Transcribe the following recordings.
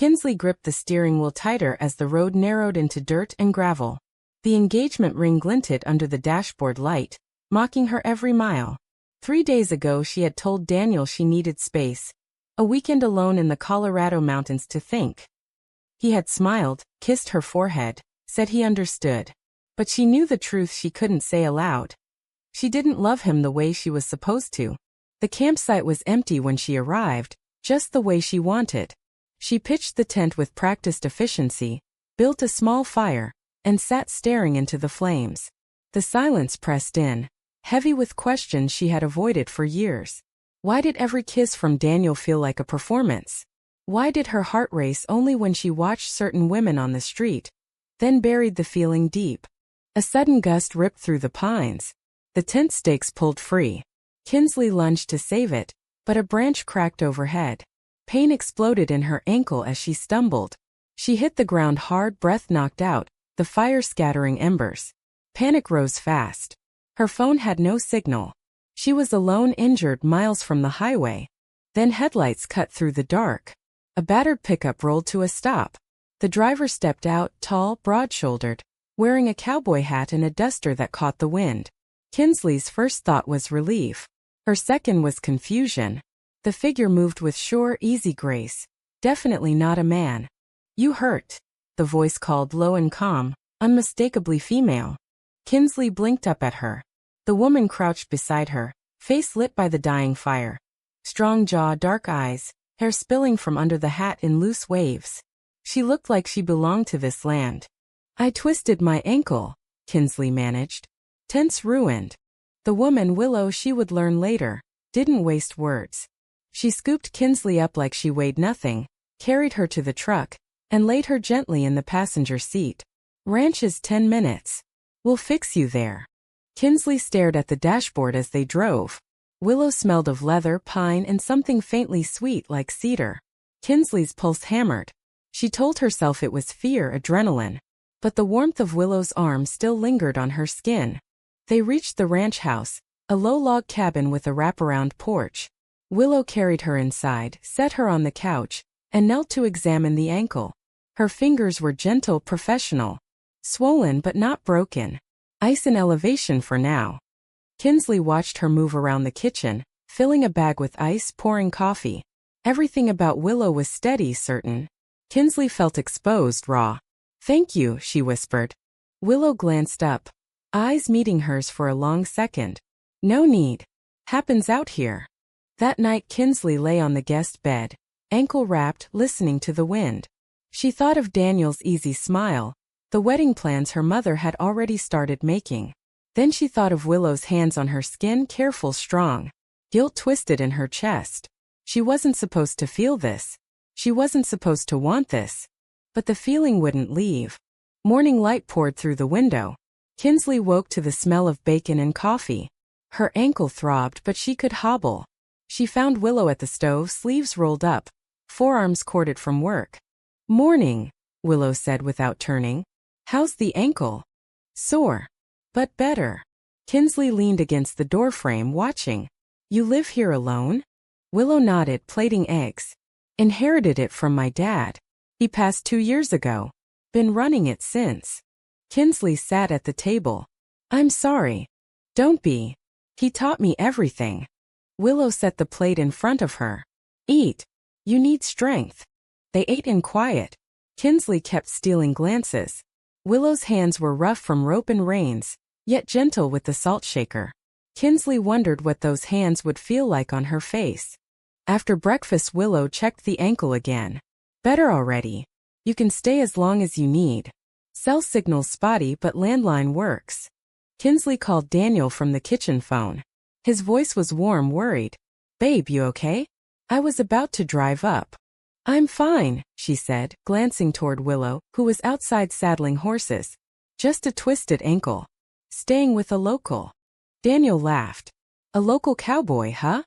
Kinsley gripped the steering wheel tighter as the road narrowed into dirt and gravel. The engagement ring glinted under the dashboard light, mocking her every mile. 3 days ago she had told Daniel she needed space, a weekend alone in the Colorado mountains to think. He had smiled, kissed her forehead, said he understood. But she knew the truth she couldn't say aloud. She didn't love him the way she was supposed to. The campsite was empty when she arrived, just the way she wanted. She pitched the tent with practiced efficiency, built a small fire, and sat staring into the flames. The silence pressed in, heavy with questions she had avoided for years. Why did every kiss from Daniel feel like a performance? Why did her heart race only when she watched certain women on the street, then buried the feeling deep? A sudden gust ripped through the pines. The tent stakes pulled free. Kinsley lunged to save it, but a branch cracked overhead. Pain exploded in her ankle as she stumbled. She hit the ground hard, breath knocked out, the fire scattering embers. Panic rose fast. Her phone had no signal. She was alone, injured, miles from the highway. Then headlights cut through the dark. A battered pickup rolled to a stop. The driver stepped out, tall, broad-shouldered, wearing a cowboy hat and a duster that caught the wind. Kinsley's first thought was relief. Her second was confusion. The figure moved with sure, easy grace. Definitely not a man. "You hurt," the voice called, low and calm, unmistakably female. Kinsley blinked up at her. The woman crouched beside her, face lit by the dying fire. Strong jaw, dark eyes, hair spilling from under the hat in loose waves. She looked like she belonged to this land. "I twisted my ankle," Kinsley managed. Tense, ruined. The woman, Willow, she would learn later, didn't waste words. She scooped Kinsley up like she weighed nothing, carried her to the truck, and laid her gently in the passenger seat. "Ranch is 10 minutes. We'll fix you there." Kinsley stared at the dashboard as they drove. Willow smelled of leather, pine, and something faintly sweet like cedar. Kinsley's pulse hammered. She told herself it was fear, adrenaline. But the warmth of Willow's arm still lingered on her skin. They reached the ranch house, a low log cabin with a wraparound porch. Willow carried her inside, set her on the couch, and knelt to examine the ankle. Her fingers were gentle, professional. Swollen but not broken. Ice and elevation for now. Kinsley watched her move around the kitchen, filling a bag with ice, pouring coffee. Everything about Willow was steady, certain. Kinsley felt exposed, raw. "Thank you," she whispered. Willow glanced up, eyes meeting hers for a long second. "No need. Happens out here." That night Kinsley lay on the guest bed, ankle wrapped, listening to the wind. She thought of Daniel's easy smile, the wedding plans her mother had already started making. Then she thought of Willow's hands on her skin, careful, strong. Guilt twisted in her chest. She wasn't supposed to feel this. She wasn't supposed to want this. But the feeling wouldn't leave. Morning light poured through the window. Kinsley woke to the smell of bacon and coffee. Her ankle throbbed, but she could hobble. She found Willow at the stove, sleeves rolled up, forearms corded from work. "Morning," Willow said without turning. "How's the ankle?" "Sore. But better." Kinsley leaned against the doorframe, watching. "You live here alone?" Willow nodded, plating eggs. "Inherited it from my dad. He passed 2 years ago. Been running it since." Kinsley sat at the table. "I'm sorry." "Don't be. He taught me everything." Willow set the plate in front of her. "Eat. You need strength." They ate in quiet. Kinsley kept stealing glances. Willow's hands were rough from rope and reins, yet gentle with the salt shaker. Kinsley wondered what those hands would feel like on her face. After breakfast, Willow checked the ankle again. "Better already. You can stay as long as you need. Cell signal's spotty, but landline works." Kinsley called Daniel from the kitchen phone. His voice was warm, worried. "Babe, you okay? I was about to drive up." "I'm fine," she said, glancing toward Willow, who was outside saddling horses. "Just a twisted ankle. Staying with a local." Daniel laughed. "A local cowboy, huh?"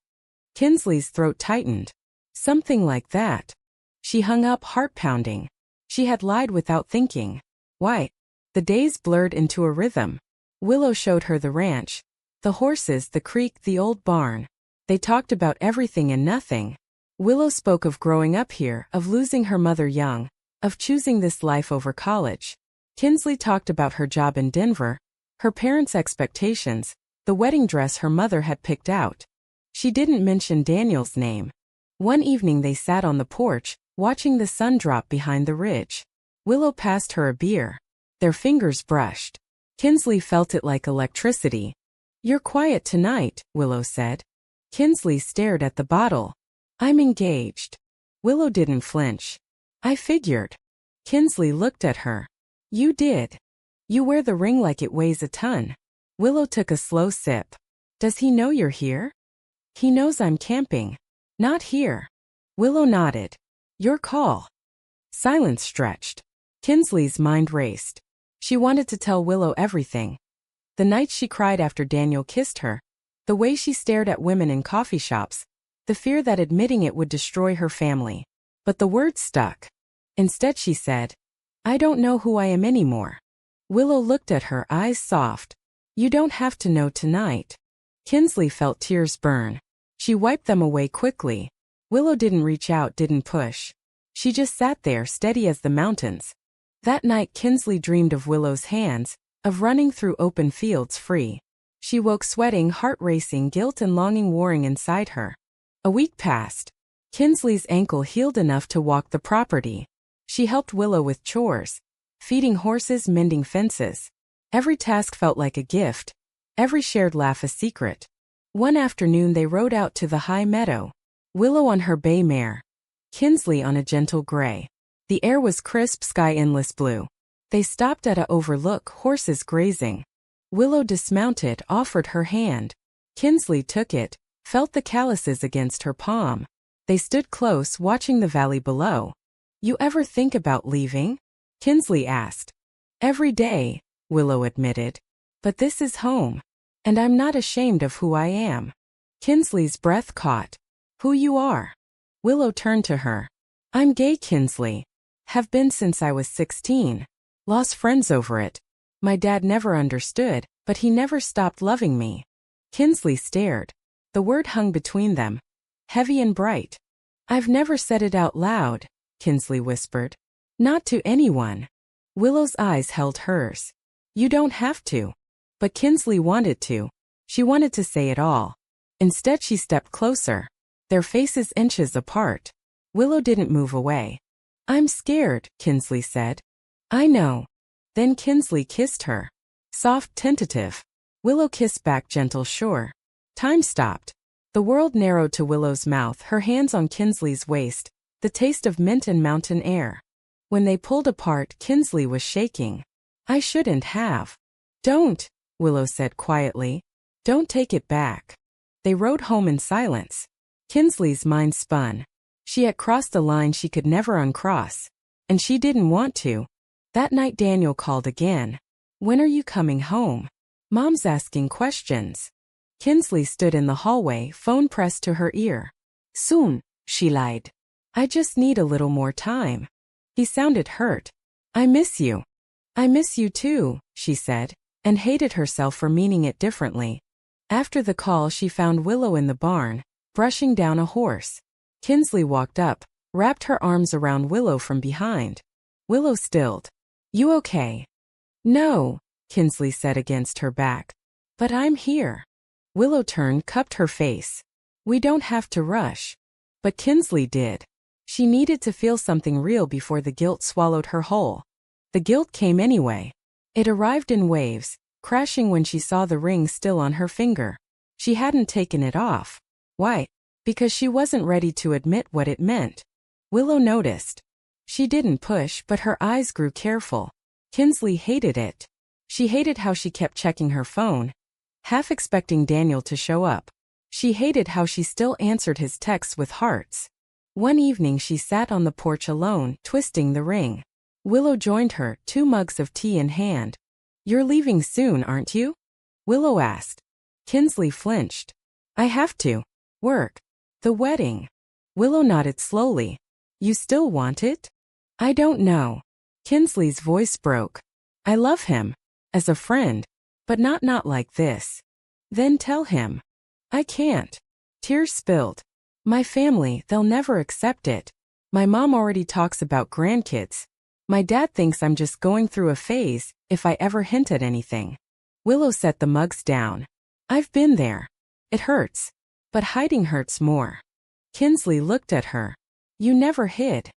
Kinsley's throat tightened. "Something like that." She hung up, heart pounding. She had lied without thinking. Why? The days blurred into a rhythm. Willow showed her the ranch. The horses, the creek, the old barn. They talked about everything and nothing. Willow spoke of growing up here, of losing her mother young, of choosing this life over college. Kinsley talked about her job in Denver, her parents' expectations, the wedding dress her mother had picked out. She didn't mention Daniel's name. One evening they sat on the porch, watching the sun drop behind the ridge. Willow passed her a beer. Their fingers brushed. Kinsley felt it like electricity. "You're quiet tonight," Willow said. Kinsley stared at the bottle. "I'm engaged." Willow didn't flinch. "I figured." Kinsley looked at her. "You did. You wear the ring like it weighs a ton." Willow took a slow sip. "Does he know you're here?" "He knows I'm camping." "Not here." Willow nodded. "Your call." Silence stretched. Kinsley's mind raced. She wanted to tell Willow everything. The night she cried after Daniel kissed her, the way she stared at women in coffee shops, the fear that admitting it would destroy her family. But the words stuck. Instead she said, "I don't know who I am anymore." Willow looked at her, eyes soft. "You don't have to know tonight." Kinsley felt tears burn. She wiped them away quickly. Willow didn't reach out, didn't push. She just sat there, steady as the mountains. That night Kinsley dreamed of Willow's hands, of running through open fields free. She woke sweating, heart racing, guilt and longing warring inside her. A week passed. Kinsley's ankle healed enough to walk the property. She helped Willow with chores, feeding horses, mending fences. Every task felt like a gift, every shared laugh a secret. One afternoon they rode out to the high meadow. Willow on her bay mare, Kinsley on a gentle gray. The air was crisp, sky endless blue. They stopped at a overlook, horses grazing. Willow dismounted, offered her hand. Kinsley took it, felt the calluses against her palm. They stood close, watching the valley below. "You ever think about leaving?" Kinsley asked. "Every day," Willow admitted. "But this is home. And I'm not ashamed of who I am." Kinsley's breath caught. "Who you are?" Willow turned to her. "I'm gay, Kinsley. Have been since I was 16. Lost friends over it. My dad never understood, but he never stopped loving me." Kinsley stared. The word hung between them, heavy and bright. "I've never said it out loud," Kinsley whispered. "Not to anyone." Willow's eyes held hers. "You don't have to." But Kinsley wanted to. She wanted to say it all. Instead she stepped closer, their faces inches apart. Willow didn't move away. "I'm scared," Kinsley said. "I know." Then Kinsley kissed her. Soft, tentative. Willow kissed back, gentle, sure. Time stopped. The world narrowed to Willow's mouth, her hands on Kinsley's waist, the taste of mint and mountain air. When they pulled apart, Kinsley was shaking. "I shouldn't have." "Don't," Willow said quietly. "Don't take it back." They rode home in silence. Kinsley's mind spun. She had crossed a line she could never uncross. And she didn't want to. That night Daniel called again. "When are you coming home? Mom's asking questions." Kinsley stood in the hallway, phone pressed to her ear. "Soon," she lied. "I just need a little more time." He sounded hurt. "I miss you." "I miss you too," she said, and hated herself for meaning it differently. After the call she found Willow in the barn, brushing down a horse. Kinsley walked up, wrapped her arms around Willow from behind. Willow stilled. "You okay?" "No," Kinsley said against her back. "But I'm here." Willow turned, cupped her face. "We don't have to rush." But Kinsley did. She needed to feel something real before the guilt swallowed her whole. The guilt came anyway. It arrived in waves, crashing when she saw the ring still on her finger. She hadn't taken it off. Why? Because she wasn't ready to admit what it meant. Willow noticed. She didn't push, but her eyes grew careful. Kinsley hated it. She hated how she kept checking her phone, half expecting Daniel to show up. She hated how she still answered his texts with hearts. One evening she sat on the porch alone, twisting the ring. Willow joined her, 2 mugs of tea in hand. "You're leaving soon, aren't you?" Willow asked. Kinsley flinched. "I have to. Work. The wedding." Willow nodded slowly. "You still want it?" "I don't know." Kinsley's voice broke. "I love him. As a friend. But not like this." "Then tell him." "I can't." Tears spilled. My family, they'll never accept it. My mom already talks about grandkids. My dad thinks I'm just going through a phase if I ever hint at anything. Willow set the mugs down. I've been there. It hurts. But hiding hurts more. Kinsley looked at her. You never hid.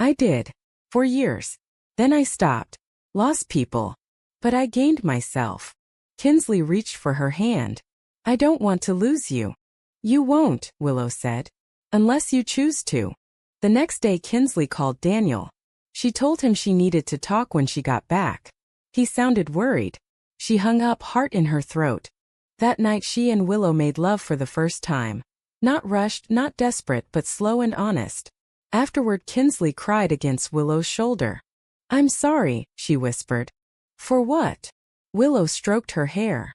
I did. For years. Then I stopped. Lost people. But I gained myself. Kinsley reached for her hand. I don't want to lose you. You won't, Willow said. Unless you choose to. The next day Kinsley called Daniel. She told him she needed to talk when she got back. He sounded worried. She hung up, heart in her throat. That night she and Willow made love for the first time. Not rushed, not desperate, but slow and honest. Afterward Kinsley cried against Willow's shoulder. I'm sorry, she whispered. For what? Willow stroked her hair.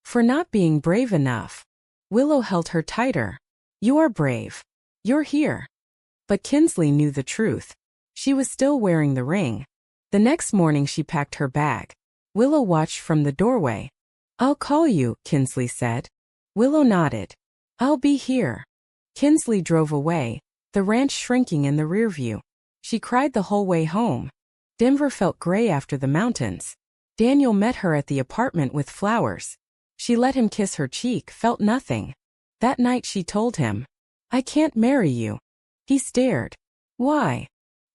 For not being brave enough. Willow held her tighter. You are brave. You're here. But Kinsley knew the truth. She was still wearing the ring. The next morning she packed her bag. Willow watched from the doorway. I'll call you, Kinsley said. Willow nodded. I'll be here. Kinsley drove away, the ranch shrinking in the rear view. She cried the whole way home. Denver felt gray after the mountains. Daniel met her at the apartment with flowers. She let him kiss her cheek, felt nothing. That night she told him, I can't marry you. He stared. Why?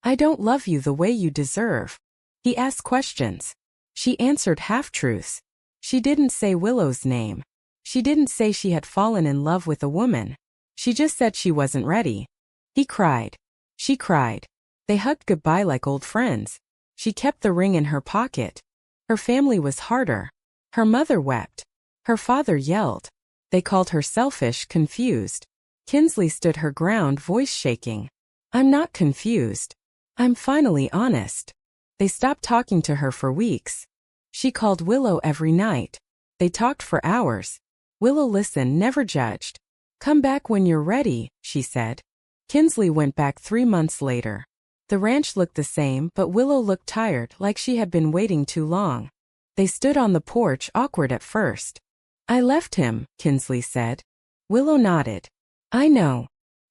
I don't love you the way you deserve. He asked questions. She answered half-truths. She didn't say Willow's name. She didn't say she had fallen in love with a woman. She just said she wasn't ready. He cried. She cried. They hugged goodbye like old friends. She kept the ring in her pocket. Her family was harder. Her mother wept. Her father yelled. They called her selfish, confused. Kinsley stood her ground, voice shaking. I'm not confused. I'm finally honest. They stopped talking to her for weeks. She called Willow every night. They talked for hours. Willow listened, never judged. Come back when you're ready, she said. Kinsley went back 3 months later. The ranch looked the same, but Willow looked tired, like she had been waiting too long. They stood on the porch, awkward at first. I left him, Kinsley said. Willow nodded. I know.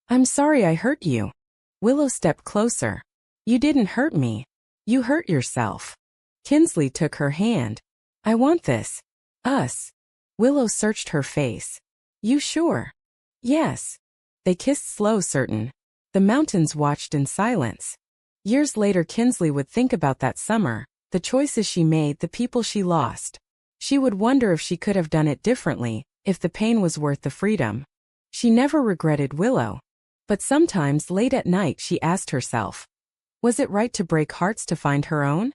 I'm sorry I hurt you. Willow stepped closer. You didn't hurt me. You hurt yourself. Kinsley took her hand. I want this. Us. Willow searched her face. You sure? Yes. They kissed slow, certain. The mountains watched in silence. Years later Kinsley would think about that summer, the choices she made, the people she lost. She would wonder if she could have done it differently, if the pain was worth the freedom. She never regretted Willow. But sometimes late at night she asked herself, was it right to break hearts to find her own?